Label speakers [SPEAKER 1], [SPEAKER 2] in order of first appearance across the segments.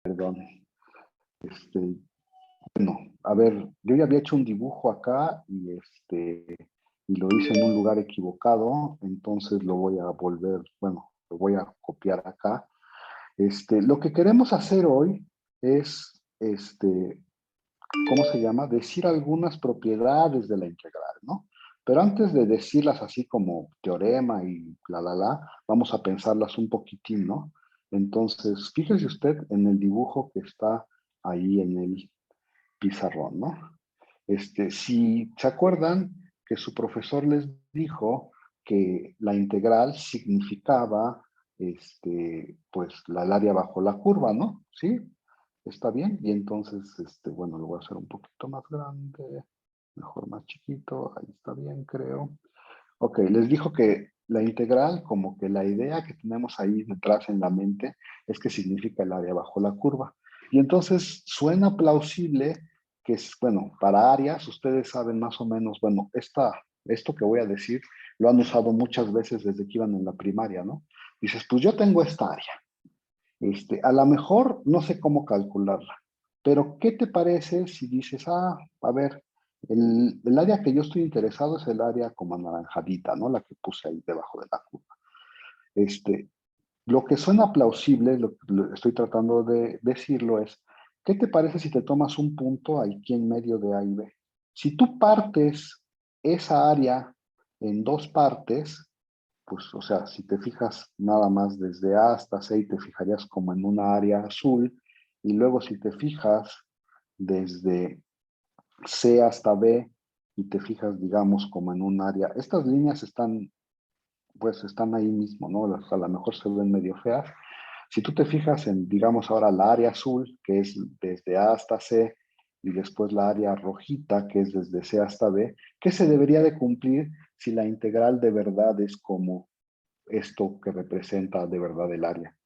[SPEAKER 1] Perdón. Bueno, a ver, yo ya había hecho un dibujo acá y lo hice en un lugar equivocado, entonces lo voy a volver, bueno, lo voy a copiar acá. Lo que queremos hacer hoy es, ¿cómo se llama? Decir algunas propiedades de la integral, ¿no? Pero antes de decirlas así como teorema y vamos a pensarlas un poquitín, ¿no? Entonces, fíjese usted en el dibujo que está ahí en el pizarrón, ¿no? Si se acuerdan que su profesor les dijo que la integral significaba, pues, el área bajo la curva, ¿no? ¿Sí? ¿Está bien? Y entonces, bueno, lo voy a hacer un poquito más grande, mejor más chiquito, ahí está bien, creo. Ok, les dijo que la integral, como que la idea que tenemos ahí detrás en la mente, es que significa el área bajo la curva. Y entonces suena plausible que es, bueno, para áreas, ustedes saben más o menos, bueno, esto que voy a decir, lo han usado muchas veces desde que iban en la primaria, ¿no? Dices, pues yo tengo esta área. A lo mejor no sé cómo calcularla, pero ¿qué te parece si dices, a ver, el área que yo estoy interesado es el área como anaranjadita, ¿no? La que puse ahí debajo de la curva. Lo que suena plausible, lo estoy tratando de decirlo es, ¿qué te parece si te tomas un punto aquí en medio de A y B? Si tú partes esa área en dos partes, pues, o sea, si te fijas nada más desde A hasta C y te fijarías como en una área azul, y luego si te fijas desde C hasta B y te fijas, digamos, como en un área, estas líneas están, pues, están ahí mismo, ¿no? A lo mejor se ven medio feas. Si tú te fijas en, digamos, ahora la área azul, que es desde A hasta C, y después la área rojita, que es desde C hasta B, ¿qué se debería de cumplir si la integral de verdad es como esto que representa de verdad el área?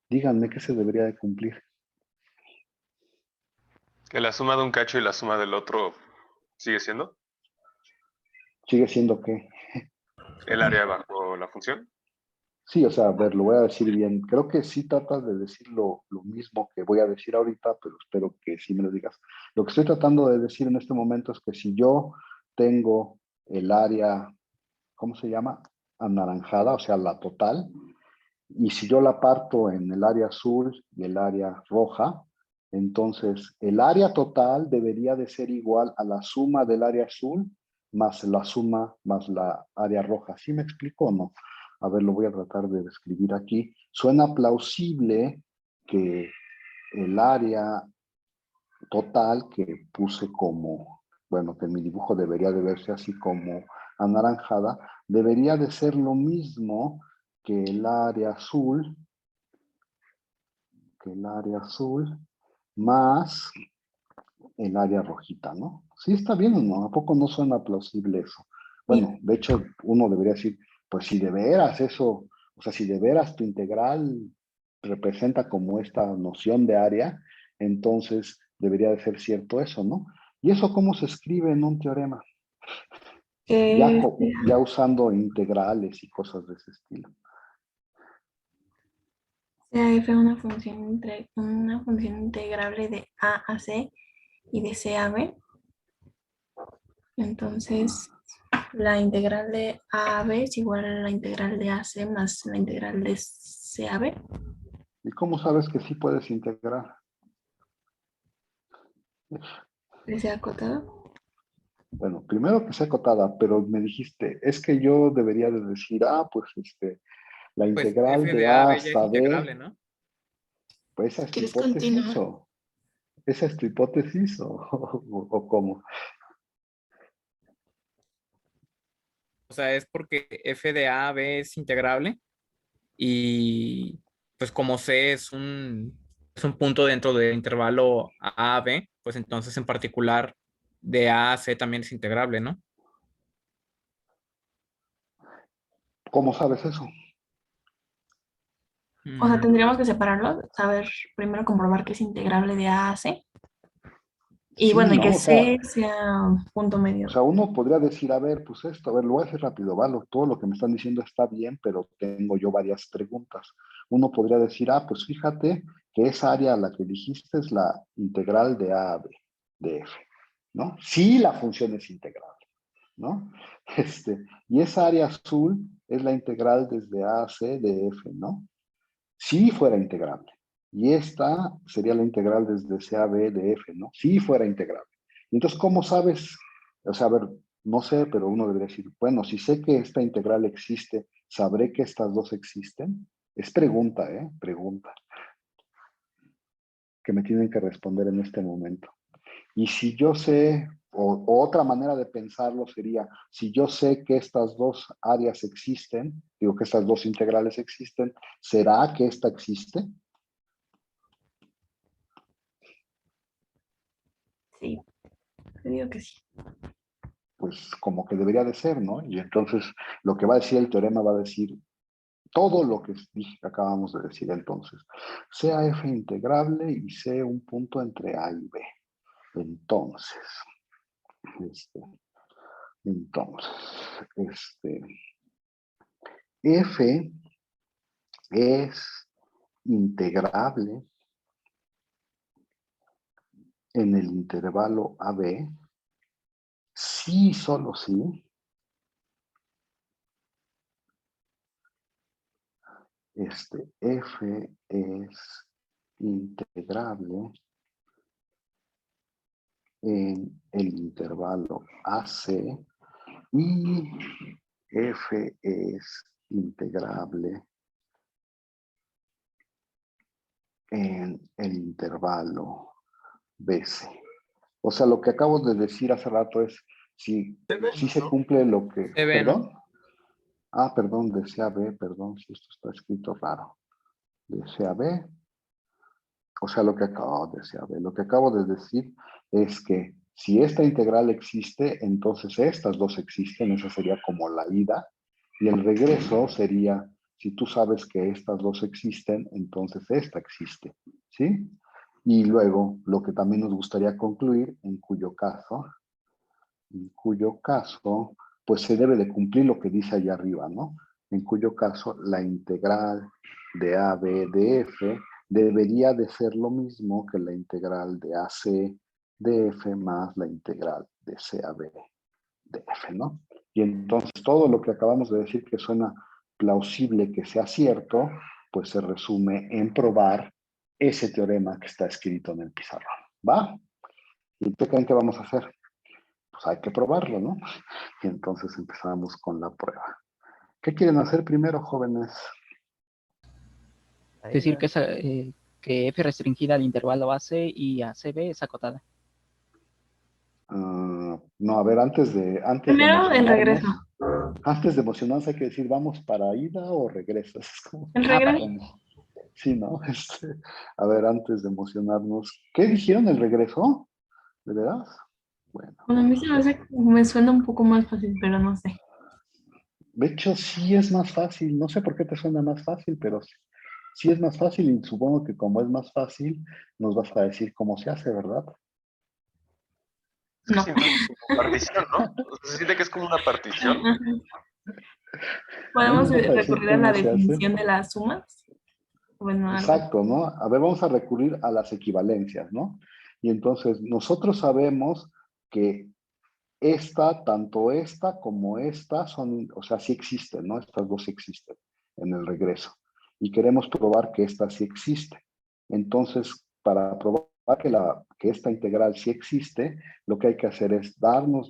[SPEAKER 1] Díganme qué se debería de cumplir.
[SPEAKER 2] Que la suma de un cacho y la suma del otro sigue siendo
[SPEAKER 1] Sigue siendo que,
[SPEAKER 2] el área bajo la función.
[SPEAKER 1] sí, o sea, a ver, lo voy a decir bien. Creo que sí tratas de decir lo mismo que voy a decir ahorita, pero espero que sí me lo digas. Lo que estoy tratando de decir en este momento es que si yo tengo el área, ¿cómo se llama? Anaranjada, o sea, la total, y si yo la parto en el área azul y el área roja, entonces el área total debería de ser igual a la suma del área azul más la suma más la área roja. ¿Sí me explico o no? A ver, lo voy a tratar de describir aquí. Suena plausible que el área total que puse como, bueno, que mi dibujo debería de verse así como anaranjada, debería de ser lo mismo que el área azul, más el área rojita, ¿no? Sí está bien o no, ¿a poco no suena plausible eso?
[SPEAKER 3] Sí.
[SPEAKER 1] Bueno, de hecho, uno debería decir, pues si de veras eso, o sea, si de veras tu integral representa como esta noción de área, entonces debería de ser cierto eso, ¿no? ¿Y eso cómo se escribe en un teorema? Ya,
[SPEAKER 3] Que
[SPEAKER 1] ya usando integrales y cosas de ese estilo.
[SPEAKER 3] sea f una función integrable de a a c y de c a b. Entonces, la integral de a a b es igual a la integral de a c más la integral de c a b.
[SPEAKER 1] ¿Y cómo sabes que sí puedes integrar?
[SPEAKER 3] ¿Que sea acotado?
[SPEAKER 1] Bueno, primero que sea acotada, pero me dijiste, es que yo debería de decir, pues la
[SPEAKER 4] Pues
[SPEAKER 1] integral
[SPEAKER 4] f
[SPEAKER 1] de
[SPEAKER 4] de a a
[SPEAKER 1] A
[SPEAKER 4] b ya es
[SPEAKER 1] hasta
[SPEAKER 4] integrable,
[SPEAKER 1] B,
[SPEAKER 4] ¿no?
[SPEAKER 1] pues esa es tu
[SPEAKER 3] ¿Quieres
[SPEAKER 1] hipótesis
[SPEAKER 3] continuar?
[SPEAKER 1] o esa es tu hipótesis o cómo.
[SPEAKER 4] O sea, es porque f de a a b es integrable y pues como c es un punto dentro del intervalo a a b, pues entonces en particular de a a c también es integrable, ¿no?
[SPEAKER 1] ¿Cómo sabes eso?
[SPEAKER 3] O sea,
[SPEAKER 4] Mm,
[SPEAKER 3] tendríamos que separarlo, saber, primero comprobar que es integrable de a a c. Y
[SPEAKER 1] Sí,
[SPEAKER 3] bueno, y
[SPEAKER 1] ¿no?
[SPEAKER 3] que c sea punto
[SPEAKER 1] O
[SPEAKER 3] medio.
[SPEAKER 1] sea, uno podría decir, a ver, pues esto, a ver, lo voy a hacer rápido, ¿vale? Todo lo que me están diciendo está bien, pero tengo yo varias preguntas. Uno podría decir, pues fíjate que esa área a la que dijiste es la integral de A a B, de F, ¿no? Sí, la función es integrable, ¿no? Y esa área azul es la integral desde A a C de F, ¿no? Si fuera integrable. Y esta sería la integral desde C a B de F, ¿no? Si fuera integrable. Y entonces, ¿cómo sabes? O sea, a ver, no sé, pero uno debería decir, bueno, si sé que esta integral existe, ¿sabré que estas dos existen? Es pregunta, ¿eh? Pregunta. Que me tienen que responder en este momento. Y si yo sé, o otra manera de pensarlo sería, si yo sé que estas dos áreas existen, digo que estas dos integrales existen, ¿será que esta existe?
[SPEAKER 3] Sí, te digo que sí.
[SPEAKER 1] Pues como que debería de ser, ¿no? Y entonces lo que va a decir el teorema va a decir todo lo que acabamos de decir entonces. Sea f integrable y sea un punto entre A y B. Entonces, entonces, f es integrable en el intervalo AB si, solo si, f es integrable en el intervalo AC y f es integrable en el intervalo BC. O sea, lo que acabo de decir hace rato es si se cumple lo que...
[SPEAKER 4] Se ve, ¿no?
[SPEAKER 1] ¿Perdón? Ah, perdón, desea B, perdón, si esto está escrito raro. Desea B, o sea, lo que acabo de decir, lo que acabo de decir es que si esta integral existe, entonces estas dos existen, esa sería como la ida, y el regreso sería, si tú sabes que estas dos existen, entonces esta existe, ¿sí? Y luego, lo que también nos gustaría concluir, en cuyo caso, pues se debe de cumplir lo que dice allá arriba, ¿no? En cuyo caso, la integral de AB de F debería de ser lo mismo que la integral de AC de F más la integral de CAB de F, ¿no? Y entonces todo lo que acabamos de decir que suena plausible que sea cierto, pues se resume en probar ese teorema que está escrito en el pizarrón, ¿va? ¿Y qué creen que vamos a hacer? Pues hay que probarlo, ¿no? Y entonces empezamos con la prueba. ¿Qué quieren hacer primero, jóvenes?
[SPEAKER 5] Decir que F restringida al intervalo AC y ACB es acotada.
[SPEAKER 1] No, a ver, antes de
[SPEAKER 3] Primero el regreso.
[SPEAKER 1] antes de emocionarnos hay que decir, ¿vamos para ida o regreso? Es como,
[SPEAKER 3] El regreso.
[SPEAKER 1] como, sí, ¿no? A ver, antes de emocionarnos, ¿qué dijeron el regreso? ¿De veras? Bueno,
[SPEAKER 3] Bueno, a mí se me hace, me suena un poco más fácil, pero no sé.
[SPEAKER 1] de hecho sí es más fácil, no sé por qué te suena más fácil, pero sí es más fácil y supongo que como es más fácil, nos vas a decir cómo se hace, ¿verdad?
[SPEAKER 2] Es que
[SPEAKER 3] No.
[SPEAKER 2] siento que es como partición, ¿no? O sea, se siente que es como una partición.
[SPEAKER 1] ¿No
[SPEAKER 3] Podemos
[SPEAKER 1] nos vas a decir
[SPEAKER 3] recurrir a la
[SPEAKER 1] cómo se hace?
[SPEAKER 3] definición de las sumas. Bueno, algo.
[SPEAKER 1] Exacto, ¿no? A ver, vamos a recurrir a las equivalencias, ¿no? Y entonces nosotros sabemos que tanto esta como esta son, o sea, sí existen, ¿no? Estas dos existen en el regreso. Y queremos probar que esta sí existe. Entonces, para probar que esta integral sí existe, lo que hay que hacer es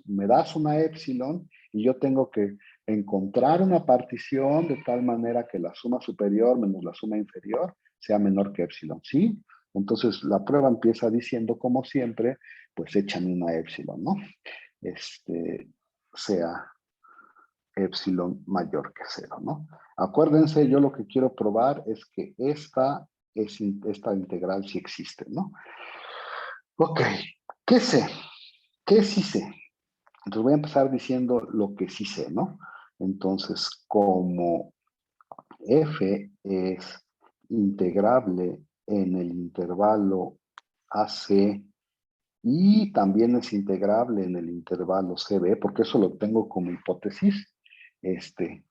[SPEAKER 1] me das una épsilon y yo tengo que encontrar una partición de tal manera que la suma superior menos la suma inferior sea menor que épsilon, ¿sí? Entonces, la prueba empieza diciendo, como siempre, pues échame una épsilon, ¿no? Sea epsilon mayor que 0, ¿no? Acuérdense, yo lo que quiero probar es que esta integral sí existe, ¿no? Ok, ¿qué sé? ¿Qué sí sé? Entonces voy a empezar diciendo lo que sí sé, ¿no? Entonces, como f es integrable en el intervalo AC y también es integrable en el intervalo CB, porque eso lo tengo como hipótesis, sí,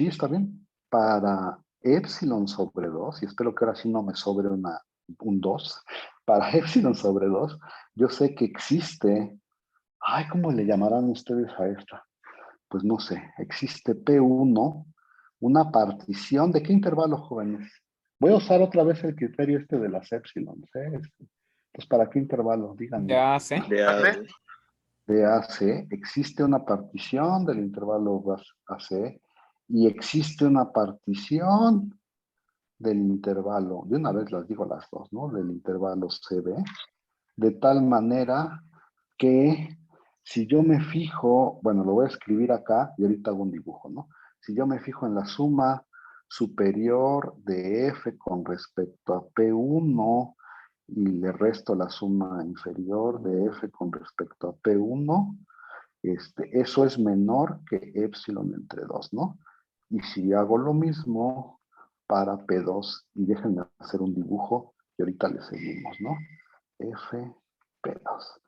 [SPEAKER 1] está bien, para epsilon sobre 2, y espero que ahora sí no me sobre un 2, para epsilon sobre 2, yo sé que existe, ay, ¿cómo le llamarán ustedes a esta? Pues no sé, existe P1, una partición, ¿de qué intervalo, jóvenes? Voy a usar otra vez el criterio este de las epsilon, ¿eh? Pues ¿para qué intervalo? Díganme.
[SPEAKER 4] De AC.
[SPEAKER 6] De
[SPEAKER 2] ¿AC?
[SPEAKER 1] De AC, existe una partición del intervalo AC y existe una partición del intervalo, de una vez las digo las dos, ¿no? Del intervalo CB, de tal manera que si yo me fijo, bueno, lo voy a escribir acá y ahorita hago un dibujo, ¿no? Si yo me fijo en la suma superior de F con respecto a P1 y le resto la suma inferior de F con respecto a P1, eso es menor que epsilon entre 2, ¿no? Y si hago lo mismo para P2, y déjenme hacer un dibujo y ahorita le seguimos, ¿no? F, P2.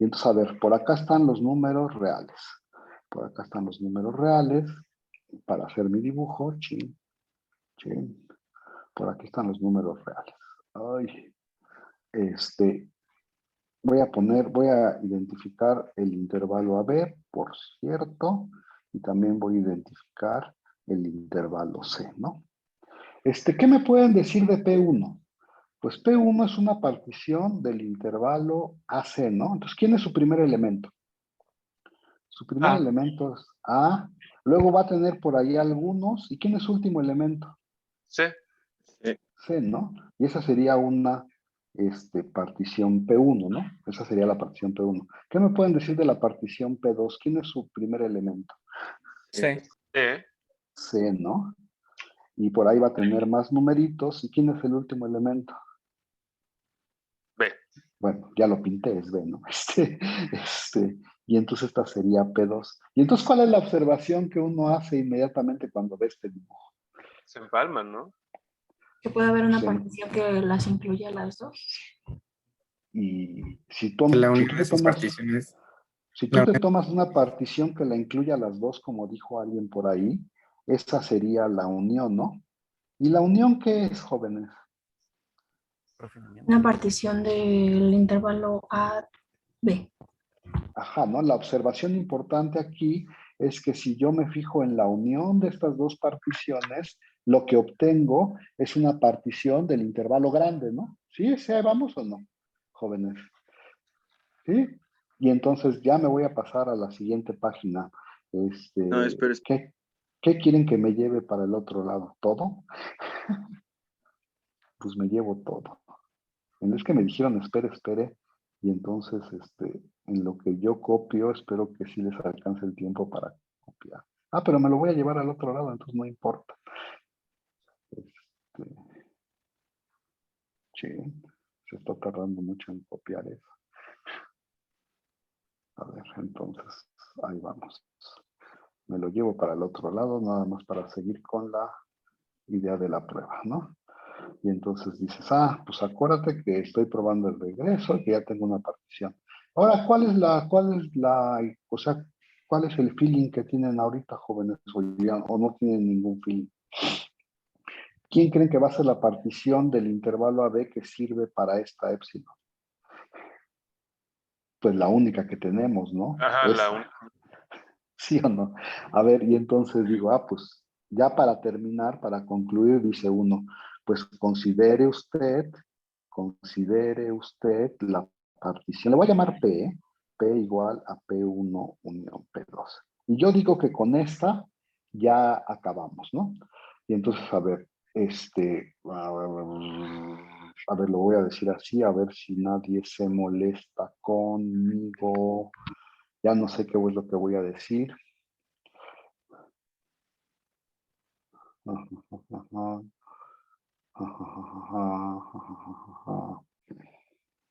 [SPEAKER 1] Y entonces, a ver, por acá están los números reales. Por acá están los números reales para hacer mi dibujo. Chin, chin. Por aquí están los números reales. Ay, voy a identificar el intervalo AB, por cierto, y también voy a identificar el intervalo C, ¿no? ¿Qué me pueden decir de P1? Pues P1 es una partición del intervalo AC, ¿no? Entonces, ¿quién es su primer elemento? Su primer
[SPEAKER 4] A.
[SPEAKER 1] elemento es A, luego va a tener por ahí algunos, ¿y quién es su último elemento?
[SPEAKER 2] C.
[SPEAKER 1] C, ¿no? Y esa sería una partición P1, ¿no? Esa sería la partición P1. ¿Qué me pueden decir de la partición P2? ¿Quién es su primer elemento?
[SPEAKER 4] C.
[SPEAKER 2] D.
[SPEAKER 1] C, ¿no? Y por ahí va a tener más numeritos. ¿Y quién es el último elemento?
[SPEAKER 2] B.
[SPEAKER 1] Bueno, ya lo pinté, es B, ¿no? Y entonces esta sería P2. Y entonces, ¿cuál es la observación que uno hace inmediatamente cuando ve este dibujo?
[SPEAKER 2] Se empalman, ¿no?
[SPEAKER 3] Que puede haber una
[SPEAKER 1] Sí.
[SPEAKER 3] partición que las incluya las dos.
[SPEAKER 1] Y si
[SPEAKER 7] Que la
[SPEAKER 1] tú
[SPEAKER 7] unión de
[SPEAKER 1] te
[SPEAKER 7] sus
[SPEAKER 1] tomas,
[SPEAKER 7] particiones,
[SPEAKER 1] si tú
[SPEAKER 7] la
[SPEAKER 1] te
[SPEAKER 7] unión-
[SPEAKER 1] tomas una partición que la incluya a las dos, como dijo alguien por ahí, esa sería la unión, ¿no? ¿Y la unión qué es, jóvenes?
[SPEAKER 3] Una partición del intervalo AB.
[SPEAKER 1] Ajá, ¿no? La observación importante aquí es que si yo me fijo en la unión de estas dos particiones, lo que obtengo es una partición del intervalo grande, ¿no? ¿Sí? ¿Sí vamos o no, jóvenes? ¿Sí? Y entonces ya me voy a pasar a la siguiente página.
[SPEAKER 6] No, espera.
[SPEAKER 1] ¿Qué quieren que me lleve para el otro lado? ¿Todo? Pues me llevo todo. Es que me dijeron, espere, y entonces, en lo que yo copio, espero que sí les alcance el tiempo para copiar. Ah, pero me lo voy a llevar al otro lado, entonces no importa. Este, sí, se está tardando mucho en copiar eso. A ver, entonces, ahí vamos. Me lo llevo para el otro lado, nada más para seguir con la idea de la prueba, ¿no? Y entonces dices, pues acuérdate que estoy probando el regreso y que ya tengo una partición. Ahora, o sea, cuál es el feeling que tienen ahorita, jóvenes, o no tienen ningún feeling? ¿Quién creen que va a ser la partición del intervalo AB que sirve para esta epsilon? Pues la única que tenemos, ¿no?
[SPEAKER 2] Ajá,
[SPEAKER 1] Esa. ¿Sí o no? A ver, y entonces digo, pues ya para terminar, para concluir, dice uno, pues considere usted la partición, le voy a llamar P, ¿eh? P igual a P1 unión P2. Y yo digo que con esta ya acabamos, ¿no? Y entonces, a ver, a ver, lo voy a decir así, a ver si nadie se molesta conmigo. Ya no sé qué es lo que voy a decir.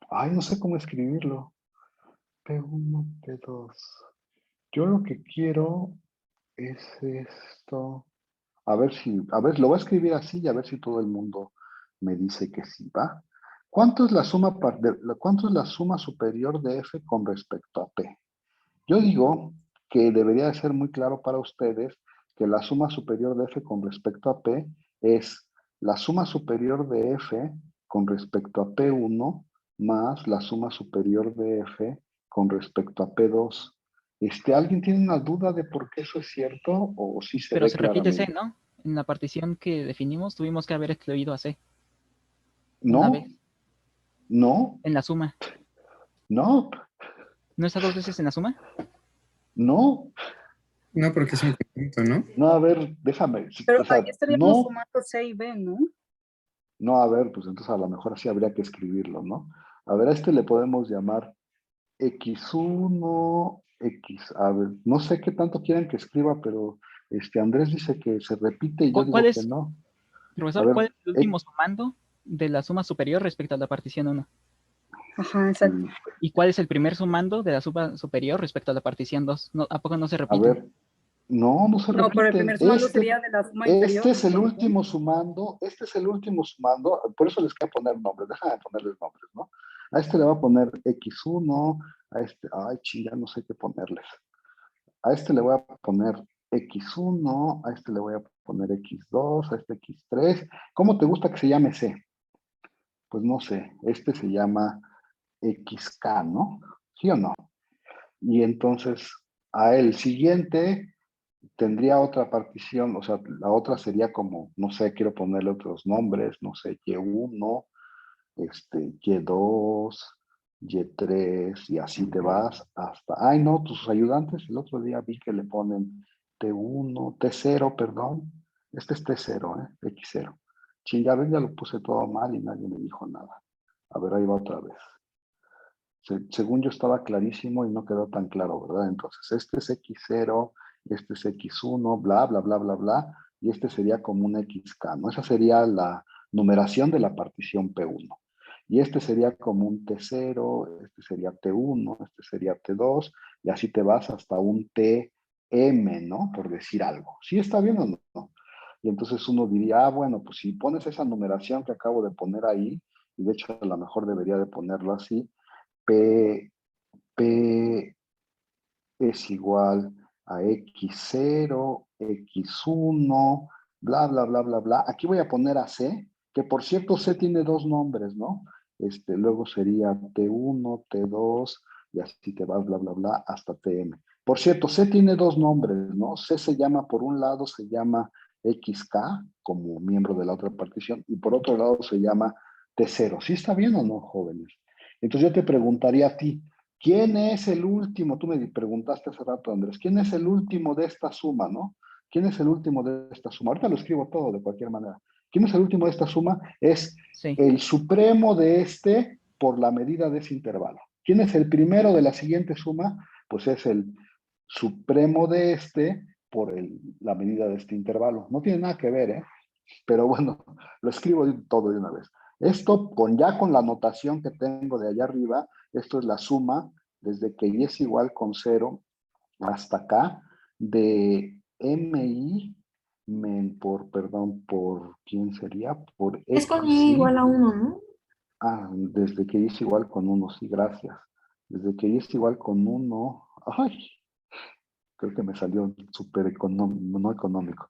[SPEAKER 1] Ay, no sé cómo escribirlo. P1, P2. Yo lo que quiero es esto. A ver, lo voy a escribir así y a ver si todo el mundo me dice que sí, ¿va? ¿Cuánto es la suma superior de F con respecto a P? Yo digo que debería de ser muy claro para ustedes que la suma superior de F con respecto a P es la suma superior de F con respecto a P1 más la suma superior de F con respecto a P2. ¿Alguien tiene una duda de por qué eso es cierto o sí se
[SPEAKER 5] Pero
[SPEAKER 1] ve
[SPEAKER 5] se repite C,
[SPEAKER 1] claramente?
[SPEAKER 5] ¿no? En la partición que definimos tuvimos que haber excluido a C una
[SPEAKER 1] No,
[SPEAKER 5] vez
[SPEAKER 1] no,
[SPEAKER 5] en la suma.
[SPEAKER 1] no,
[SPEAKER 5] ¿No está dos veces en la suma?
[SPEAKER 1] no,
[SPEAKER 7] No, porque es un conjunto, ¿no?
[SPEAKER 1] no, a ver, déjame,
[SPEAKER 8] Pero
[SPEAKER 1] o sea,
[SPEAKER 8] ahí estaríamos
[SPEAKER 1] no,
[SPEAKER 8] sumando C y B, ¿no?
[SPEAKER 1] no, a ver, pues entonces a lo mejor así habría que escribirlo, ¿no? A ver, a le podemos llamar X1, X, a ver, no sé qué tanto quieren que escriba, pero Andrés dice que se repite y yo
[SPEAKER 5] ¿Cuál
[SPEAKER 1] digo que
[SPEAKER 5] es,
[SPEAKER 1] no. A
[SPEAKER 5] profesor,
[SPEAKER 1] ver,
[SPEAKER 5] cuál es el último sumando de la suma superior respecto a la partición 1?
[SPEAKER 8] Ajá, exacto.
[SPEAKER 5] ¿Y cuál es el primer sumando de la suma superior respecto a la partición 2? ¿No, ¿a poco no se
[SPEAKER 1] a
[SPEAKER 5] repiten?
[SPEAKER 1] ver, no se
[SPEAKER 8] No, pero el
[SPEAKER 1] repiten.
[SPEAKER 8] primer sumando sería de la suma inferior.
[SPEAKER 1] Es el
[SPEAKER 8] ¿no?
[SPEAKER 1] último sumando, este es el último sumando, por eso les quiero poner nombres, déjame ponerles nombres, ¿no? A le voy a poner X1, a ay, chinga, no sé qué ponerles. A le voy a poner X1, a le voy a poner X2, a X3. ¿Cómo te gusta que se llame C? Pues no sé, se llama XK, ¿no? ¿Sí o no? Y entonces, a el siguiente tendría otra partición, o sea, la otra sería como, no sé, quiero ponerle otros nombres, no sé, Y1, Y2, Y3, y así te vas hasta, ay no, tus ayudantes, el otro día vi que le ponen T1, T0, perdón, este es T0, X0. Chingaron, ya lo puse todo mal y nadie me dijo nada. A ver, ahí va otra vez. Según yo estaba clarísimo y no quedó tan claro, ¿verdad? Entonces, este es X0, este es X1, bla, bla, bla, bla, bla, y este sería como un XK, ¿no? Esa sería la numeración de la partición P1. Y este sería como un T0, este sería T1, este sería T2, y así te vas hasta un TM, ¿no? Por decir algo. ¿Sí está bien o no? Y entonces uno diría, ah, bueno, pues si pones esa numeración que acabo de poner ahí, y de hecho a lo mejor debería de ponerlo así, P, P es igual a X0, X1, bla, bla, bla, bla, bla. Aquí voy a poner a C, que por cierto C tiene dos nombres, ¿no? Luego sería T1, T2, y así te vas, bla, bla, bla, hasta TM. Por cierto, C tiene dos nombres, ¿no? C se llama, por un lado se llama XK, como miembro de la otra partición, y por otro lado se llama T0. ¿Sí está bien o no, jóvenes? Entonces yo te preguntaría a ti, ¿quién es el último? Tú me preguntaste hace rato, Andrés, ¿quién es el último de esta suma, no? ¿Quién es el último de esta suma? Ahorita lo escribo todo de cualquier manera. ¿Quién es el último de esta suma? Es
[SPEAKER 5] Sí.
[SPEAKER 1] el supremo de por la medida de ese intervalo. ¿Quién es el primero de la siguiente suma? Pues es el supremo de por la medida de este intervalo. No tiene nada que ver, ¿eh? Pero bueno, lo escribo todo de una vez. Esto ya con la notación que tengo de allá arriba, esto es la suma desde que y es igual con 0 hasta acá de MI por ¿quién sería? Por
[SPEAKER 3] Es con y
[SPEAKER 1] XI.
[SPEAKER 3] igual a 1, ¿no?
[SPEAKER 1] Ah, desde que y es igual con 1, sí, gracias. Desde que y es igual con 1, ay, creo que me salió súper económico, no económico.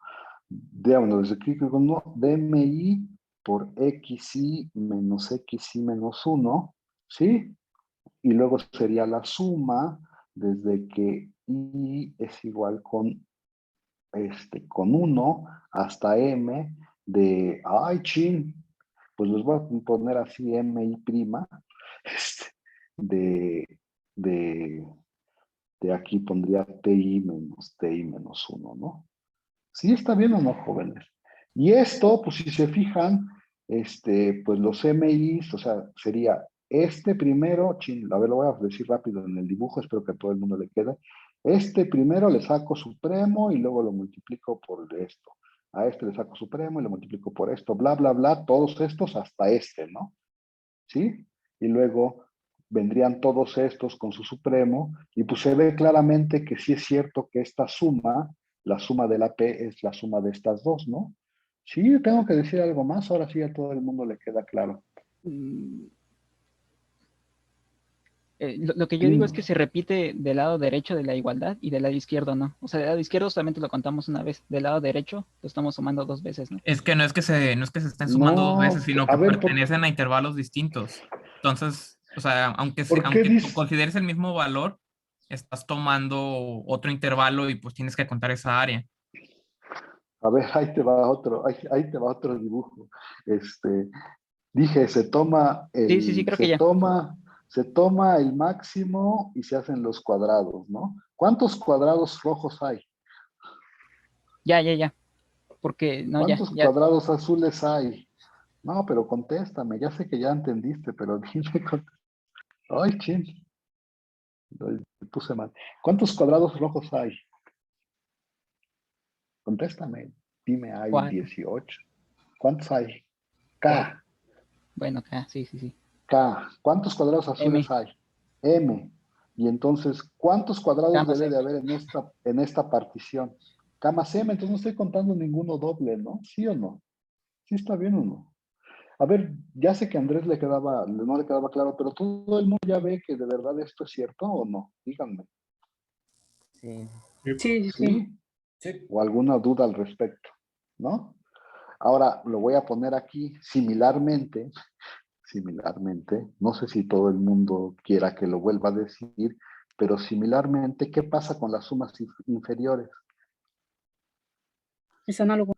[SPEAKER 1] Digamos, desde que con 1, DMI por XI menos XI menos 1, ¿sí? Y luego sería la suma desde que I es igual con 1 hasta M ay, chin, pues los voy a poner así, MI prima, este, de, de, de aquí pondría TI menos 1, ¿no? ¿Sí está bien o no, jóvenes? Y esto, pues si se fijan, pues los MIs, o sea, sería primero, a ver, lo voy a decir rápido en el dibujo, espero que a todo el mundo le quede. Primero le saco supremo y luego lo multiplico por esto. A le saco supremo y lo multiplico por esto, bla, bla, bla, todos estos hasta ¿no? ¿Sí? Y luego vendrían todos estos con su supremo, y pues se ve claramente que sí es cierto que esta suma, la suma de la P es la suma de estas dos, ¿no? Sí, tengo que decir algo más, ahora sí a todo el mundo le queda claro.
[SPEAKER 5] Lo que yo digo es que se repite del lado derecho de la igualdad y del lado izquierdo no. O sea, del lado izquierdo solamente lo contamos una vez, del lado derecho lo estamos sumando 2 veces, ¿no?
[SPEAKER 4] Es que no es que se estén sumando 2 veces,
[SPEAKER 1] No,
[SPEAKER 4] sino
[SPEAKER 1] a
[SPEAKER 4] que
[SPEAKER 1] ver,
[SPEAKER 4] pertenecen a intervalos distintos. Entonces, o sea,
[SPEAKER 1] ¿por qué
[SPEAKER 4] aunque tú
[SPEAKER 1] dices?
[SPEAKER 4] consideres el mismo valor, estás tomando otro intervalo y pues tienes que contar esa área.
[SPEAKER 1] A ver, ahí te va otro dibujo. Dije,
[SPEAKER 5] Sí, sí, sí, creo que ya.
[SPEAKER 1] se toma el máximo y se hacen los cuadrados, ¿no? ¿Cuántos cuadrados rojos hay?
[SPEAKER 5] Ya. Porque, no, ya.
[SPEAKER 1] ¿Cuántos cuadrados azules hay? No, pero contéstame, ya sé que ya entendiste, pero dime, ay, chin, me puse mal. ¿Cuántos cuadrados rojos hay? Contéstame, dime, hay
[SPEAKER 5] 4.
[SPEAKER 1] 18. ¿Cuántos hay?
[SPEAKER 5] Bueno,
[SPEAKER 1] K.
[SPEAKER 5] bueno, acá, sí.
[SPEAKER 1] K. ¿Cuántos cuadrados azules
[SPEAKER 5] M,
[SPEAKER 1] hay? M. Y entonces, ¿cuántos
[SPEAKER 5] K
[SPEAKER 1] cuadrados
[SPEAKER 5] más
[SPEAKER 1] debe de
[SPEAKER 5] M.
[SPEAKER 1] haber en esta partición? K más M, entonces no estoy contando ninguno doble, ¿no? ¿Sí o no? ¿Sí está bien o no? A ver, ya sé que a Andrés no le quedaba claro, pero todo el mundo ya ve que de verdad esto es cierto o no. Díganme.
[SPEAKER 9] Sí.
[SPEAKER 8] Sí.
[SPEAKER 1] ¿Sí? ¿O alguna duda al respecto? ¿No? Ahora lo voy a poner aquí similarmente, no sé si todo el mundo quiera que lo vuelva a decir, pero similarmente, ¿qué pasa con las sumas inferiores?
[SPEAKER 8] Es análogo.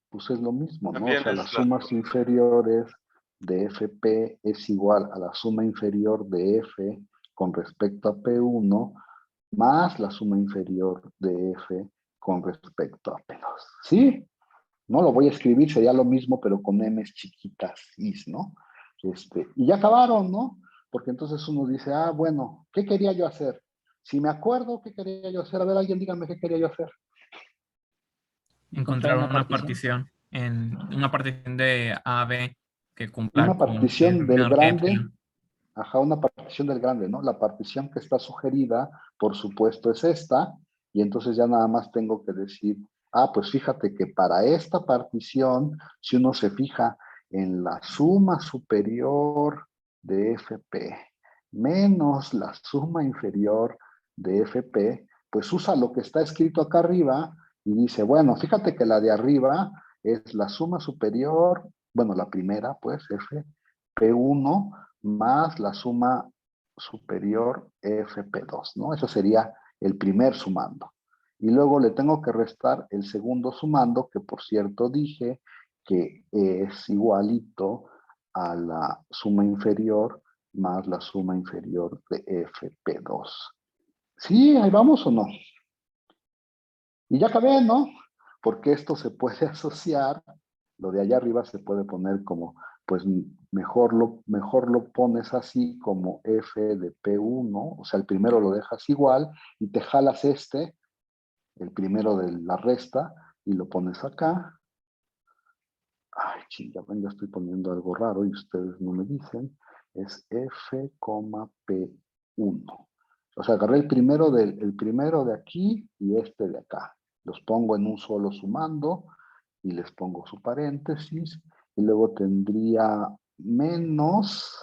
[SPEAKER 1] Pues es lo mismo, ¿no? O
[SPEAKER 2] También
[SPEAKER 1] sea, las
[SPEAKER 2] es
[SPEAKER 1] sumas inferiores de FP es igual a la suma inferior de F con respecto a P1 más la suma inferior de F con respecto a P2. ¿Sí? No lo voy a escribir, sería lo mismo, pero con M's chiquitas, is, ¿no? Y ya acabaron, ¿no? Porque entonces uno dice, bueno, ¿qué quería yo hacer? Si me acuerdo, ¿qué quería yo hacer? A ver, alguien dígame qué quería yo hacer.
[SPEAKER 5] Encontrar
[SPEAKER 4] Encontrar
[SPEAKER 5] una partición.
[SPEAKER 4] una partición de A, B que cumpla
[SPEAKER 1] Una
[SPEAKER 4] con que es
[SPEAKER 1] partición del
[SPEAKER 4] menor que
[SPEAKER 1] grande,
[SPEAKER 4] epsilon.
[SPEAKER 1] una partición del grande, ¿no? La partición que está sugerida, por supuesto, es esta, y entonces ya nada más tengo que decir, pues fíjate que para esta partición, si uno se fija en la suma superior de FP menos la suma inferior de FP, pues usa lo que está escrito acá arriba y dice, bueno, fíjate que la de arriba es la suma superior, bueno, la primera, pues, FP1 más la suma superior FP2, ¿no? Eso sería el primer sumando. Y luego le tengo que restar el segundo sumando, que por cierto dije que es igualito a la suma inferior más la suma inferior de FP2. ¿Sí? ¿Ahí vamos o no? Y ya acabé, ¿no? Porque esto se puede asociar, lo de allá arriba se puede poner como, pues mejor lo pones así como F de P1, o sea, el primero lo dejas igual y te jalas el primero de la resta, y lo pones acá. Ay, chinga, venga, estoy poniendo algo raro y ustedes no me dicen. Es F, P1. O sea, agarré el primero de aquí y este de acá. Los pongo en un solo sumando y les pongo su paréntesis. Y luego tendría menos.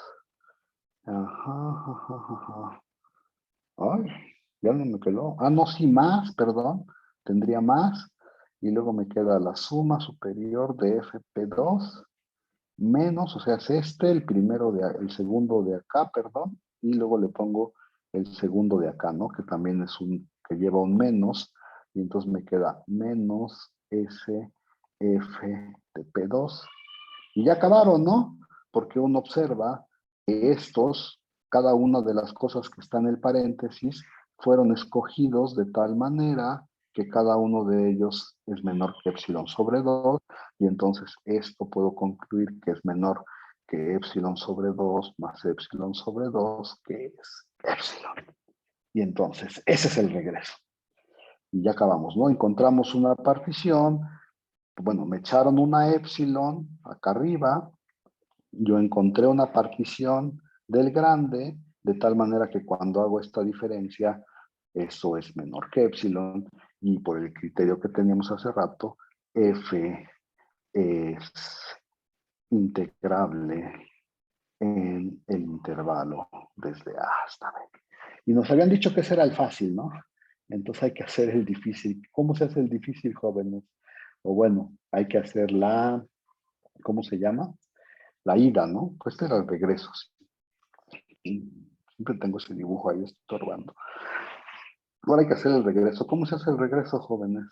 [SPEAKER 1] Ajá. Ay, ya no me quedó. No, sí, más, perdón. Tendría más. Y luego me queda la suma superior de FP2 menos, o sea, es el segundo de acá, perdón, y luego le pongo el segundo de acá, ¿no? Que también que lleva un menos, y entonces me queda menos SF de P2. Y ya acabaron, ¿no? Porque uno observa que cada una de las cosas que está en el paréntesis, fueron escogidos de tal manera que cada uno de ellos es menor que epsilon sobre 2, y entonces esto puedo concluir que es menor que epsilon sobre 2 más epsilon sobre 2, que es epsilon. Y entonces, ese es el regreso. Y ya acabamos, ¿no? Encontramos una partición, bueno, me echaron una epsilon acá arriba, yo encontré una partición del grande, de tal manera que cuando hago esta diferencia, eso es menor que epsilon, y por el criterio que teníamos hace rato, F es integrable en el intervalo desde A hasta B. Y nos habían dicho que ese era el fácil, ¿no? Entonces hay que hacer el difícil. ¿Cómo se hace el difícil, jóvenes? O bueno, hay que hacer la, ¿cómo se llama? La ida, ¿no? Pues este era el regreso. Sí. Siempre tengo ese dibujo ahí estorbando. Ahora hay que hacer el regreso. ¿Cómo se hace el regreso, jóvenes?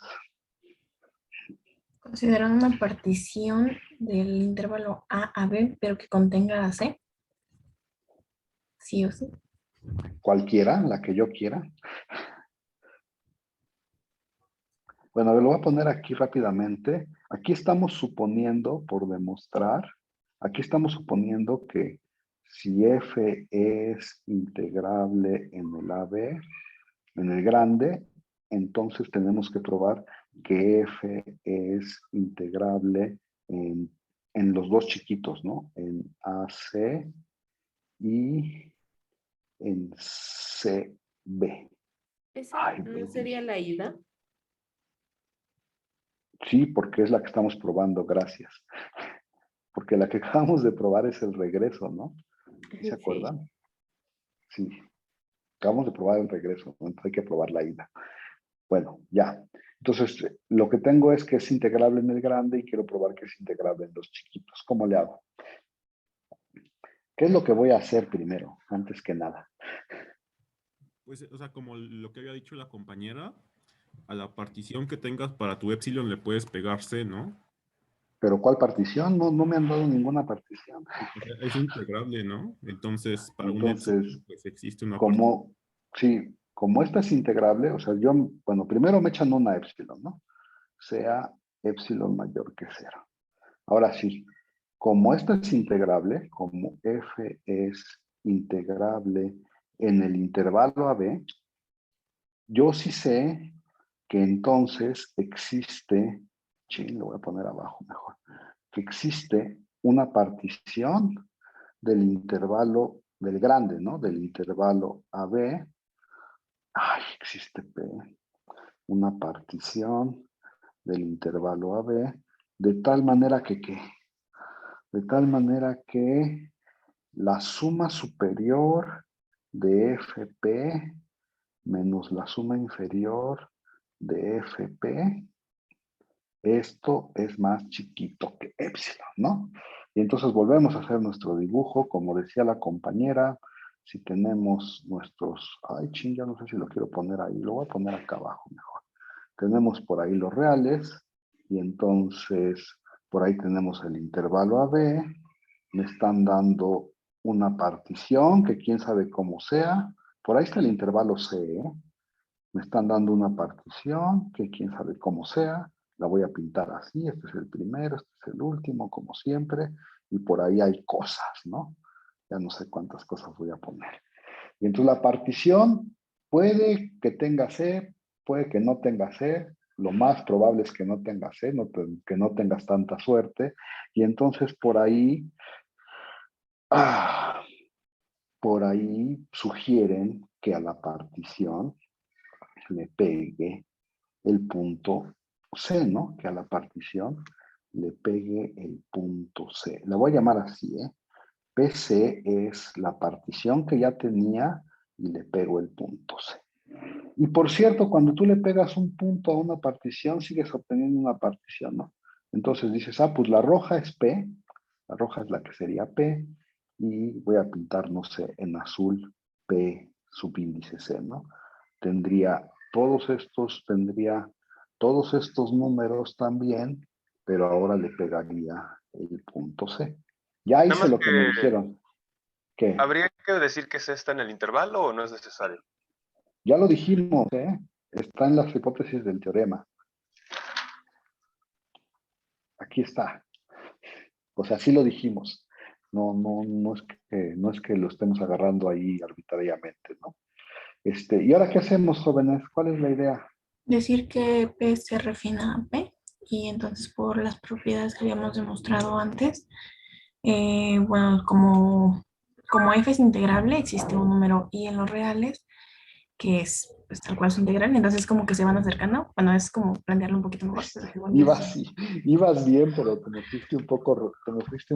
[SPEAKER 3] Considerando una partición del intervalo A a B, pero que contenga a C. Sí o sí.
[SPEAKER 1] Cualquiera, la que yo quiera. Bueno, a ver, lo voy a poner aquí rápidamente. Aquí estamos suponiendo, por demostrar, aquí estamos suponiendo que si f es integrable en el AB, en el grande, entonces tenemos que probar que f es integrable en los dos chiquitos, ¿no? En AC y en CB.
[SPEAKER 10] ¿Esa no sería la ida?
[SPEAKER 1] Sí, porque es la que estamos probando, gracias. Porque la que acabamos de probar es el regreso, ¿no? ¿Se acuerdan? Sí. Acabamos de probar el regreso, ¿no? Entonces hay que probar la ida. Bueno, ya. Entonces, lo que tengo es que es integrable en el grande y quiero probar que es integrable en los chiquitos. ¿Cómo le hago? ¿Qué es lo que voy a hacer primero, antes que nada?
[SPEAKER 11] Pues, o sea, como lo que había dicho la compañera, a la partición que tengas para tu epsilon le puedes pegar C, ¿no?
[SPEAKER 1] ¿Pero cuál partición? No, no me han dado ninguna partición.
[SPEAKER 11] O sea, es integrable, ¿no? Entonces, para un
[SPEAKER 1] Entonces,
[SPEAKER 11] epsilon, pues existe una
[SPEAKER 1] como, sí, como esta es integrable, o sea, yo, bueno, primero me echan una epsilon, ¿no? Sea epsilon mayor que 0. Ahora sí, como esta es integrable, como f es integrable en el intervalo AB, yo sí sé que entonces existe, lo voy a poner abajo mejor, que existe una partición del intervalo, del grande, ¿no? Del intervalo AB. Ay, existe P. Una partición del intervalo AB, de tal manera que, ¿qué? De tal manera que la suma superior de FP menos la suma inferior de FP, esto es más chiquito que epsilon, ¿no? Y entonces volvemos a hacer nuestro dibujo, como decía la compañera, si tenemos nuestros, ay ching, ya no sé si lo quiero poner ahí, lo voy a poner acá abajo mejor. Tenemos por ahí los reales, y entonces por ahí tenemos el intervalo AB, me están dando una partición, que quién sabe cómo sea, por ahí está el intervalo C, me están dando una partición, que quién sabe cómo sea, la voy a pintar así, este es el primero, este es el último, como siempre, y por ahí hay cosas, ¿no? Ya no sé cuántas cosas voy a poner. Y entonces la partición puede que tenga C, puede que no tenga C, lo más probable es que no tenga C, que no tengas tanta suerte, y entonces por ahí sugieren que a la partición le pegue el punto C, ¿no? Que a la partición le pegue el punto C. La voy a llamar así, ¿eh? PC es la partición que ya tenía y le pego el punto C. Y por cierto, cuando tú le pegas un punto a una partición, sigues obteniendo una partición, ¿no? Entonces dices, pues la roja es P, la roja es la que sería P, y voy a pintar, no sé, en azul P subíndice C, ¿no? Tendría todos estos números también, pero ahora le pegaría el punto C. Ya hice lo que me dijeron. ¿Qué?
[SPEAKER 2] ¿Habría que decir que C está en el intervalo o no es necesario?
[SPEAKER 1] Ya lo dijimos, ¿eh? Está en las hipótesis del teorema. Aquí está. O sea, sí lo dijimos. No es que lo estemos agarrando ahí arbitrariamente, ¿no? ¿Y ahora qué hacemos, jóvenes? ¿Cuál es la idea?
[SPEAKER 3] Decir que P se refina a P y entonces por las propiedades que habíamos demostrado antes, bueno, como F es integrable, existe un número I en los reales que es pues tal cual su integral, entonces como que se van acercando. Bueno, es como plantearlo un poquito mejor. Pero según yo
[SPEAKER 1] ibas bien, pero te me fuiste un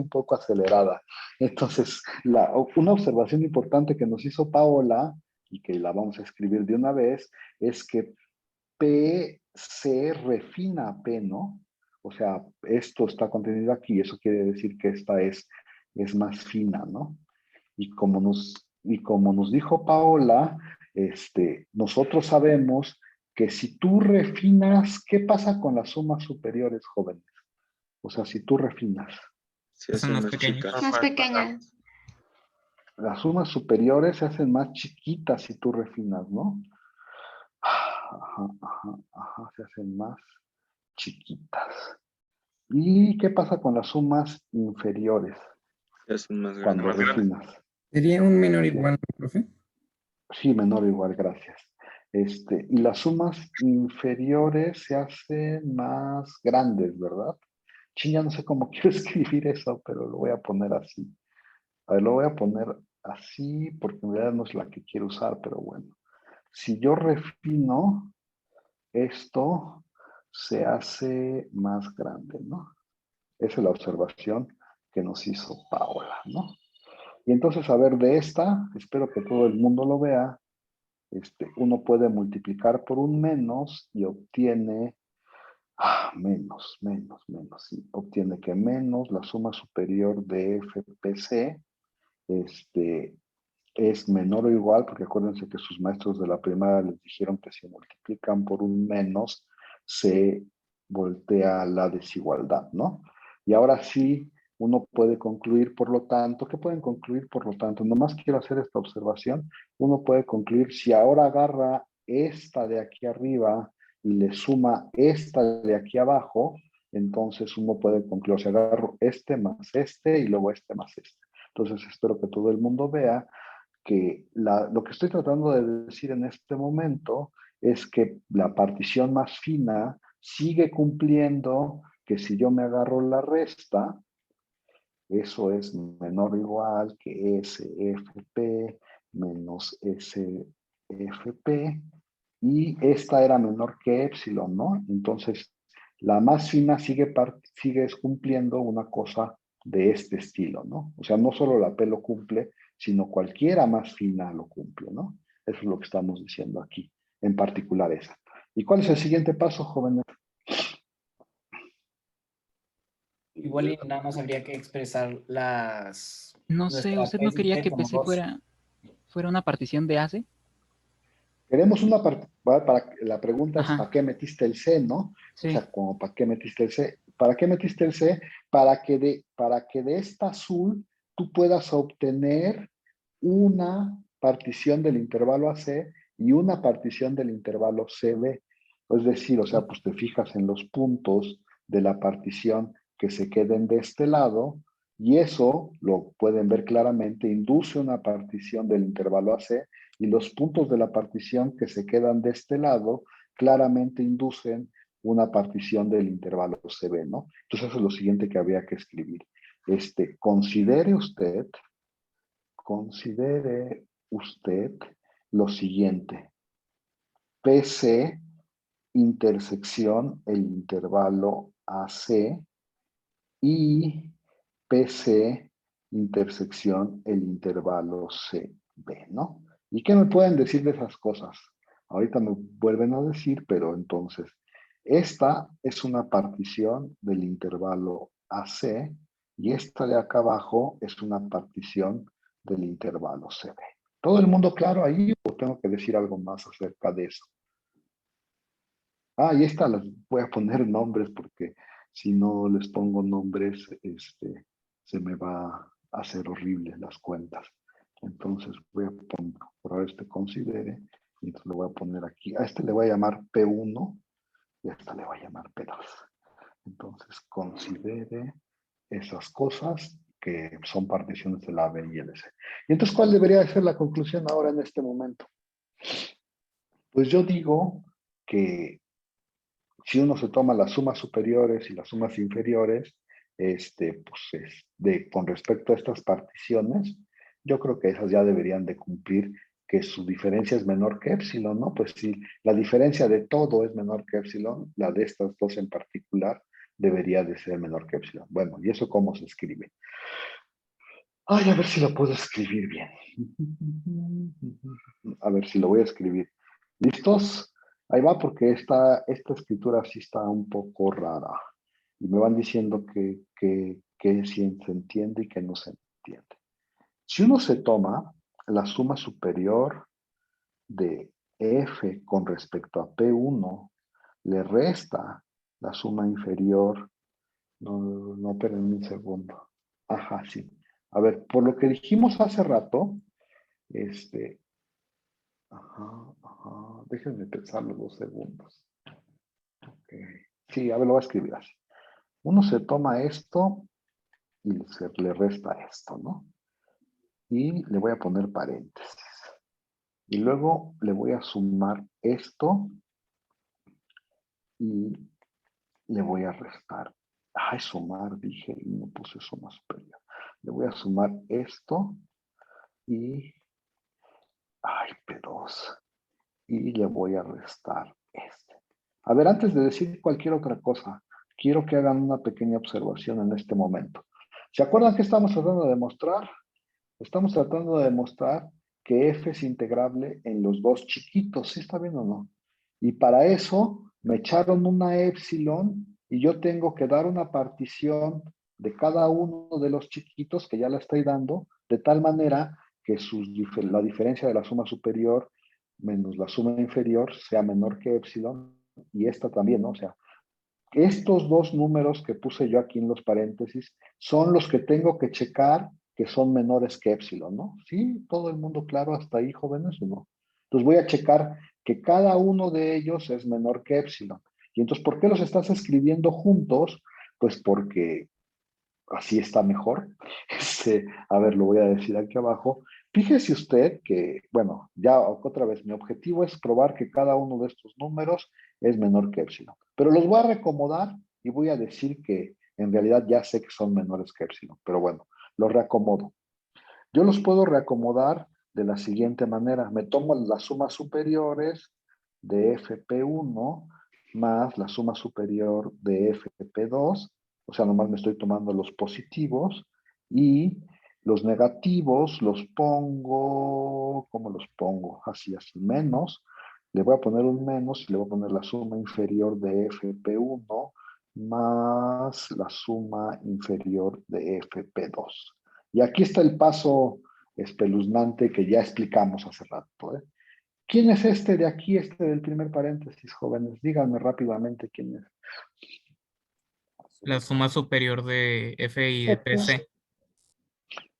[SPEAKER 1] poco acelerada. Entonces, una observación importante que nos hizo Paola, y que la vamos a escribir de una vez, es que P se refina a P, ¿no? O sea, esto está contenido aquí, eso quiere decir que esta es más fina, ¿no? Y como nos dijo Paola, nosotros sabemos que si tú refinas, ¿qué pasa con las sumas superiores, jóvenes? O sea, si tú refinas.
[SPEAKER 6] Se hacen más
[SPEAKER 4] pequeñas.
[SPEAKER 6] chicas.
[SPEAKER 10] Más pequeñas.
[SPEAKER 1] Las sumas superiores se hacen más chiquitas si tú refinas, ¿no? Ajá, se hacen más chiquitas. ¿Y qué pasa con las sumas inferiores?
[SPEAKER 6] Se hacen más
[SPEAKER 1] Cuando
[SPEAKER 6] grandes.
[SPEAKER 1] refinas.
[SPEAKER 7] ¿Sería un menor igual, profe?
[SPEAKER 1] Sí, menor o igual, gracias. Y las sumas inferiores se hacen más grandes, ¿verdad? Ya no sé cómo quiero escribir eso, pero lo voy a poner así. A ver, lo voy a poner así porque en realidad no es la que quiero usar, pero bueno. Si yo refino, esto se hace más grande, ¿no? Esa es la observación que nos hizo Paola, ¿no? Y entonces, a ver, de esta, espero que todo el mundo lo vea, uno puede multiplicar por un menos y obtiene menos, sí. Obtiene que menos la suma superior de FPC es menor o igual, porque acuérdense que sus maestros de la primaria les dijeron que si multiplican por un menos, se voltea la desigualdad, ¿no? Y ahora sí, uno puede concluir, por lo tanto, ¿qué pueden concluir, por lo tanto? Nomás quiero hacer esta observación. Uno puede concluir, si ahora agarra esta de aquí arriba y le suma esta de aquí abajo, entonces uno puede concluir, si agarro este más este y luego este más este. Entonces espero que todo el mundo vea que lo que estoy tratando de decir en este momento es que la partición más fina sigue cumpliendo que si yo me agarro la resta, eso es menor o igual que SFP menos SFP, y esta era menor que epsilon, ¿no? Entonces, la más fina sigue cumpliendo una cosa de este estilo, ¿no? O sea, no solo la P lo cumple, sino cualquiera más fina lo cumple, ¿no? Eso es lo que estamos diciendo aquí, en particular esa. ¿Y cuál es el siguiente paso, jóvenes?
[SPEAKER 9] Igual y nada más habría que expresar las...
[SPEAKER 5] No sé, ¿usted no quería que PC fuera una partición de ACE?
[SPEAKER 1] Queremos la pregunta es, ¿para qué metiste el C, no? Sí. O sea, como, ¿para qué metiste el C? ¿Para qué metiste el C? Para que de esta azul tú puedas obtener una partición del intervalo AC y una partición del intervalo CB. Es decir, o sea, pues te fijas en los puntos de la partición que se queden de este lado, y eso, lo pueden ver claramente, induce una partición del intervalo AC, y los puntos de la partición que se quedan de este lado claramente inducen una partición del intervalo CB, ¿no? Entonces eso es lo siguiente que había que escribir. Considere usted lo siguiente. PC intersección el intervalo AC y PC intersección el intervalo CB, ¿no? ¿Y qué me pueden decir de esas cosas? Ahorita me vuelven a decir, pero entonces, esta es una partición del intervalo AC y esta de acá abajo es una partición del intervalo CB. ¿Todo el mundo claro ahí o tengo que decir algo más acerca de eso? Y esta las voy a poner nombres porque si no les pongo nombres, se me va a hacer horrible las cuentas. Entonces voy a poner, por ahora considere, y entonces le voy a poner aquí. A este le voy a llamar P1 y a esta le voy a llamar P2. Entonces considere esas cosas que son particiones de la B y el C. Y entonces, ¿cuál debería ser la conclusión ahora en este momento? Pues yo digo que si uno se toma las sumas superiores y las sumas inferiores, con respecto a estas particiones, yo creo que esas ya deberían de cumplir que su diferencia es menor que epsilon, ¿no? Pues si la diferencia de todo es menor que epsilon, la de estas dos en particular debería de ser menor que epsilon. Bueno, ¿y eso cómo se escribe? Ay, a ver si lo puedo escribir bien. A ver si lo voy a escribir. ¿Listos? Ahí va porque esta escritura sí está un poco rara. Y me van diciendo que sí se entiende y que no se entiende. Si uno se toma la suma superior de F con respecto a P1, le resta la suma inferior. No, espérenme un segundo. Ajá, sí. A ver, por lo que dijimos hace rato, déjenme pensarlo 2 segundos. Okay. Sí, a ver, lo voy a escribir así. Uno se toma esto y se le resta esto, ¿no? Y le voy a poner paréntesis. Y luego le voy a sumar esto y le voy a restar. Ay, sumar, dije, y no puse suma superior. Le voy a sumar esto y... Ay, P2. Y le voy a restar este. A ver, antes de decir cualquier otra cosa, quiero que hagan una pequeña observación en este momento. ¿Se acuerdan qué estamos tratando de demostrar? Estamos tratando de demostrar que F es integrable en los dos chiquitos, ¿sí está bien o no? Y para eso me echaron una epsilon y yo tengo que dar una partición de cada uno de los chiquitos que ya la estoy dando, de tal manera que la diferencia de la suma superior menos la suma inferior sea menor que epsilon y esta también, ¿no? O sea, estos dos números que puse yo aquí en los paréntesis son los que tengo que checar que son menores que epsilon, ¿no? ¿Sí? ¿Todo el mundo claro hasta ahí, jóvenes, o no? Entonces voy a checar que cada uno de ellos es menor que epsilon. Y entonces, ¿por qué los estás escribiendo juntos? Pues porque así está mejor. A ver, lo voy a decir aquí abajo. Fíjese usted que, bueno, ya otra vez, mi objetivo es probar que cada uno de estos números es menor que epsilon. Pero los voy a reacomodar y voy a decir que en realidad ya sé que son menores que epsilon. Pero bueno, los reacomodo. Yo los puedo reacomodar de la siguiente manera. Me tomo las sumas superiores de FP1 más la suma superior de FP2. O sea, nomás me estoy tomando los positivos y los negativos los pongo, ¿cómo los pongo? Así, menos. Le voy a poner un menos y le voy a poner la suma inferior de FP1 más la suma inferior de FP2. Y aquí está el paso espeluznante que ya explicamos hace rato. ¿Quién es este de aquí, este del primer paréntesis, jóvenes? Díganme rápidamente quién es.
[SPEAKER 4] La suma superior de F y de PC.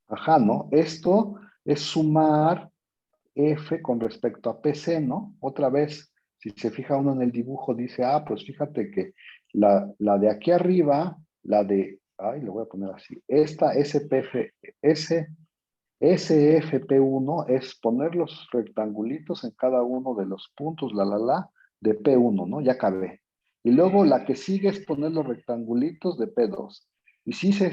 [SPEAKER 1] Ajá, ¿no? Esto es sumar F con respecto a PC, ¿no? Otra vez, si se fija uno en el dibujo, dice, pues fíjate que la de aquí arriba, la de, lo voy a poner así, esta SFP1 es poner los rectangulitos en cada uno de los puntos, de P1, ¿no? Ya acabé. Y luego la que sigue es poner los rectangulitos de P2. Y si hice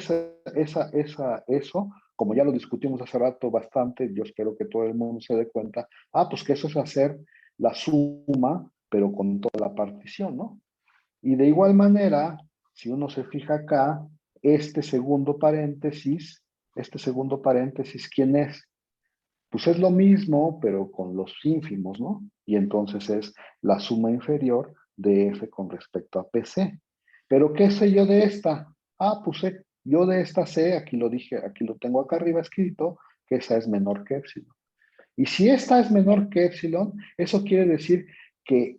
[SPEAKER 1] eso, como ya lo discutimos hace rato bastante, yo espero que todo el mundo se dé cuenta, pues que eso es hacer la suma, pero con toda la partición, ¿no? Y de igual manera, si uno se fija acá, este segundo paréntesis, ¿quién es? Pues es lo mismo, pero con los ínfimos, ¿no? Y entonces es la suma inferior de F con respecto a PC. ¿Pero qué sé yo de esta? Pues yo de esta sé, aquí lo dije, aquí lo tengo acá arriba escrito, que esa es menor que epsilon. Y si esta es menor que epsilon, eso quiere decir que,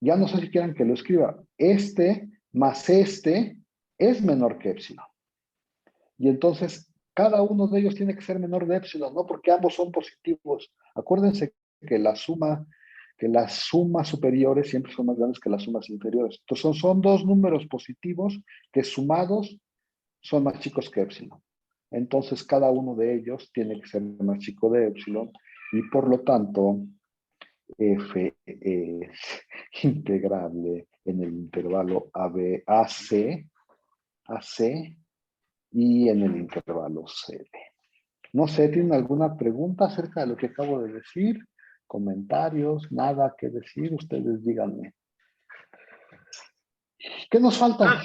[SPEAKER 1] ya no sé si quieran que lo escriba, este más este es menor que epsilon. Y entonces, cada uno de ellos tiene que ser menor de epsilon, ¿no? Porque ambos son positivos. Acuérdense que las sumas superiores siempre son más grandes que las sumas inferiores. Entonces, son dos números positivos que sumados son más chicos que epsilon. Entonces, cada uno de ellos tiene que ser más chico de epsilon y por lo tanto, F es integrable en el intervalo AC y en el intervalo CD. No sé, ¿tienen alguna pregunta acerca de lo que acabo de decir? ¿Comentarios? ¿Nada que decir? Ustedes díganme. ¿Qué nos falta?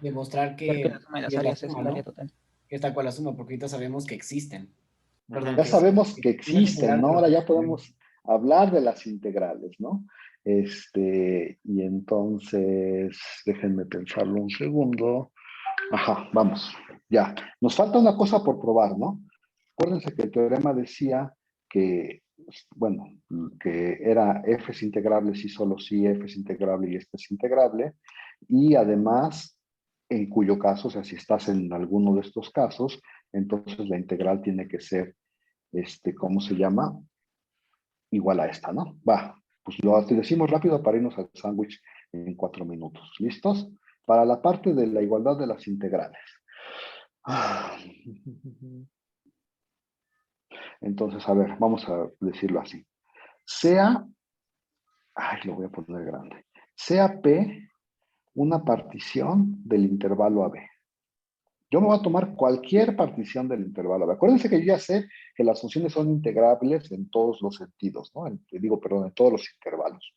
[SPEAKER 9] Demostrar
[SPEAKER 5] Ver
[SPEAKER 9] que
[SPEAKER 5] que la suma de las
[SPEAKER 9] es la
[SPEAKER 5] áreas es
[SPEAKER 9] suma,
[SPEAKER 5] el área
[SPEAKER 9] ¿no?
[SPEAKER 5] total.
[SPEAKER 9] Que es tal cual la suma, porque ahorita sabemos que existen. Perdón,
[SPEAKER 1] Ya sabemos que
[SPEAKER 9] una
[SPEAKER 1] existen,
[SPEAKER 9] integral
[SPEAKER 1] ¿no?
[SPEAKER 9] de lo
[SPEAKER 1] Ahora
[SPEAKER 9] que
[SPEAKER 1] ya
[SPEAKER 9] sabemos.
[SPEAKER 1] podemos hablar de las integrales, ¿no? Y entonces, déjenme pensarlo un segundo. Ajá, vamos, ya. Nos falta una cosa por probar, ¿no? Acuérdense que el teorema decía que, bueno, que era f es integrable si solo si f es integrable y este es integrable, y además, en cuyo caso, o sea, si estás en alguno de estos casos, entonces la integral tiene que ser, ¿cómo se llama? Igual a esta, ¿no? Va, pues lo decimos rápido para irnos al sándwich en 4 minutos. ¿Listos? Para la parte de la igualdad de las integrales. Entonces, a ver, vamos a decirlo así. Sea, lo voy a poner grande. Sea P una partición del intervalo AB. Yo me voy a tomar cualquier partición del intervalo AB. Acuérdense que yo ya sé que las funciones son integrables en todos los sentidos, ¿no? En todos los intervalos.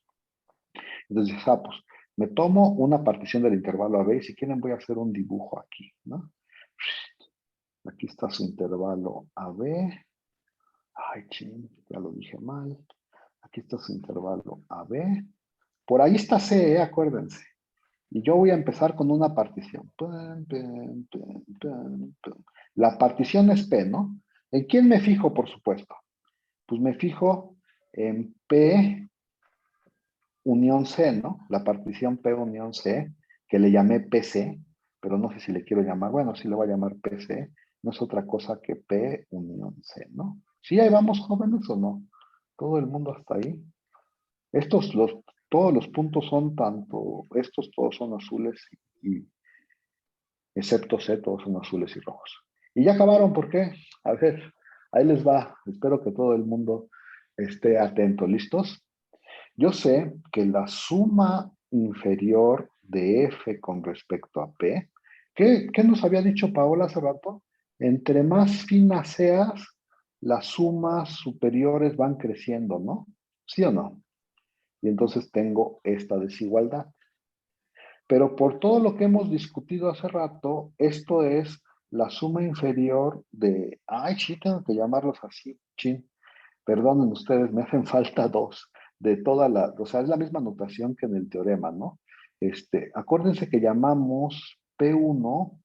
[SPEAKER 1] Entonces, pues, me tomo una partición del intervalo AB y si quieren voy a hacer un dibujo aquí, ¿no? Aquí está su intervalo AB. Ay, ching, ya lo dije mal. Aquí está su intervalo AB. Por ahí está C, acuérdense. Y yo voy a empezar con una partición. La partición es P, ¿no? ¿En quién me fijo, por supuesto? Pues me fijo en P unión C, ¿no? La partición P unión C, que le llamé PC, pero no sé si le quiero llamar, bueno, sí le voy a llamar PC, no es otra cosa que P unión C, ¿no? ¿Sí ahí vamos, jóvenes, o no? ¿Todo el mundo hasta ahí? Todos los puntos son estos todos son azules y excepto C, todos son azules y rojos. Y ya acabaron, ¿por qué? A ver, ahí les va. Espero que todo el mundo esté atento. ¿Listos? Yo sé que la suma inferior de F con respecto a P, ¿qué nos había dicho Paola hace rato? Entre más finas seas, las sumas superiores van creciendo, ¿no? ¿Sí o no? Y entonces tengo esta desigualdad. Pero por todo lo que hemos discutido hace rato, esto es la suma inferior de... Ay, sí, tengo que llamarlos así, chin. Perdonen ustedes, me hacen falta dos. De toda la... O sea, es la misma notación que en el teorema, ¿no? Acuérdense que llamamos P1,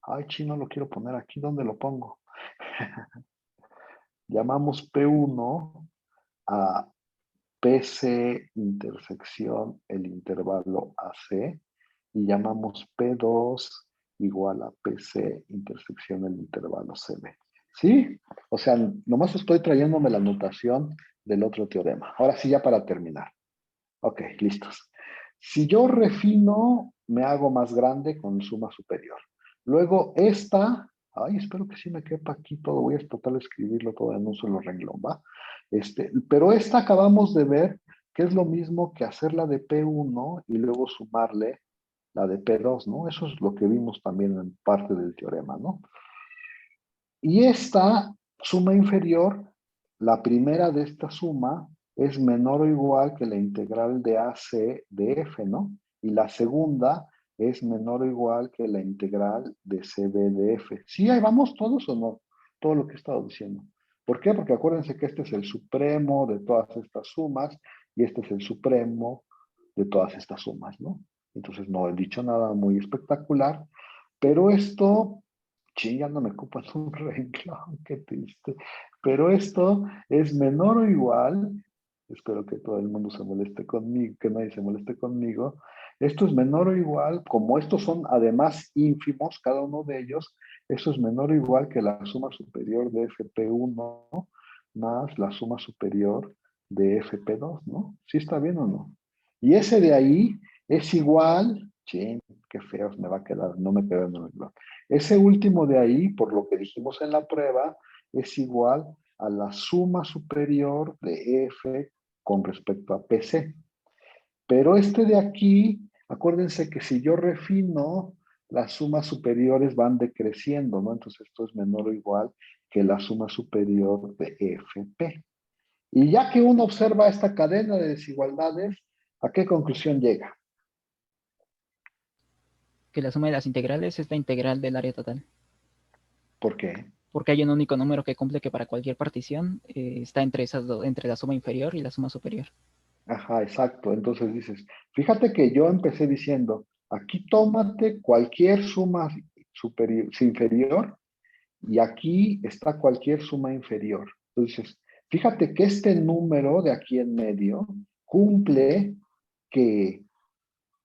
[SPEAKER 1] Ay, chino, lo quiero poner aquí, ¿dónde lo pongo? Llamamos P1 a PC intersección el intervalo AC y llamamos P2 igual a PC intersección el intervalo CB. ¿Sí? O sea, nomás estoy trayéndome la notación del otro teorema. Ahora sí, ya para terminar. Ok, listos. Si yo refino, me hago más grande con suma superior. Luego esta, espero que sí me quepa aquí todo. Voy a tratar de escribirlo todo en un solo renglón, ¿va? Pero esta acabamos de ver que es lo mismo que hacerla de P1 y luego sumarle la de P2, ¿no? Eso es lo que vimos también en parte del teorema, ¿no? Y esta suma inferior, la primera de esta suma, es menor o igual que la integral de AC de F, ¿no? Y la segunda es menor o igual que la integral de CB de F. ¿Sí ahí vamos todos o no? Todo lo que he estado diciendo. ¿Por qué? Porque acuérdense que este es el supremo de todas estas sumas y este es el supremo de todas estas sumas, ¿no? Entonces no he dicho nada muy espectacular, pero esto, ya no me ocupan un renglón, qué triste. Pero esto es menor o igual, espero que todo el mundo se moleste conmigo, que nadie se moleste conmigo. Esto es menor o igual, como estos son además ínfimos, cada uno de ellos, esto es menor o igual que la suma superior de FP1 más la suma superior de FP2, ¿no? ¿Sí está bien o no? Y ese de ahí es igual, qué feo me va a quedar, no me queda en el blog. Ese último de ahí, por lo que dijimos en la prueba, es igual a la suma superior de F con respecto a PC. Pero este de aquí, acuérdense que si yo refino, las sumas superiores van decreciendo, ¿no? Entonces esto es menor o igual que la suma superior de FP. Y ya que uno observa esta cadena de desigualdades, ¿a qué conclusión llega?
[SPEAKER 5] Que la suma de las integrales es la integral del área total.
[SPEAKER 1] ¿Por qué?
[SPEAKER 5] Porque hay un único número que cumple que para cualquier partición está entre la suma inferior y la suma superior.
[SPEAKER 1] Ajá, exacto. Entonces dices, fíjate que yo empecé diciendo, aquí tómate cualquier suma superior, inferior y aquí está cualquier suma inferior. Entonces, fíjate que este número de aquí en medio cumple que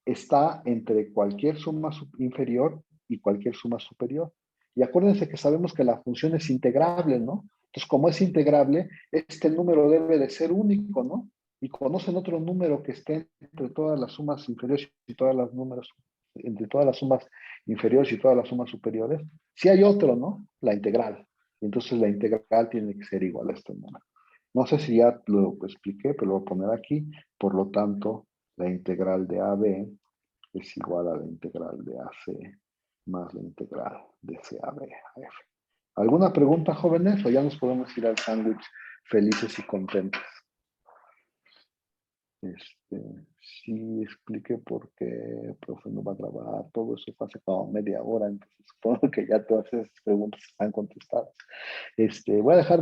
[SPEAKER 1] está entre cualquier suma inferior y cualquier suma superior. Y acuérdense que sabemos que la función es integrable, ¿no? Entonces, como es integrable, este número debe de ser único, ¿no? Y conocen otro número que esté entre todas las sumas inferiores y todas las números, entre todas las sumas inferiores y todas las sumas superiores. Sí hay otro, ¿no? La integral. Entonces la integral tiene que ser igual a este número. No sé si ya lo expliqué, pero lo voy a poner aquí. Por lo tanto, la integral de AB es igual a la integral de AC más la integral de CAB a F. ¿Alguna pregunta, jóvenes? O ya nos podemos ir al sándwich felices y contentos. Sí, expliqué por qué el profe no va a grabar. Todo eso fue hace como media hora, entonces supongo que ya todas esas preguntas están contestadas. Voy a dejar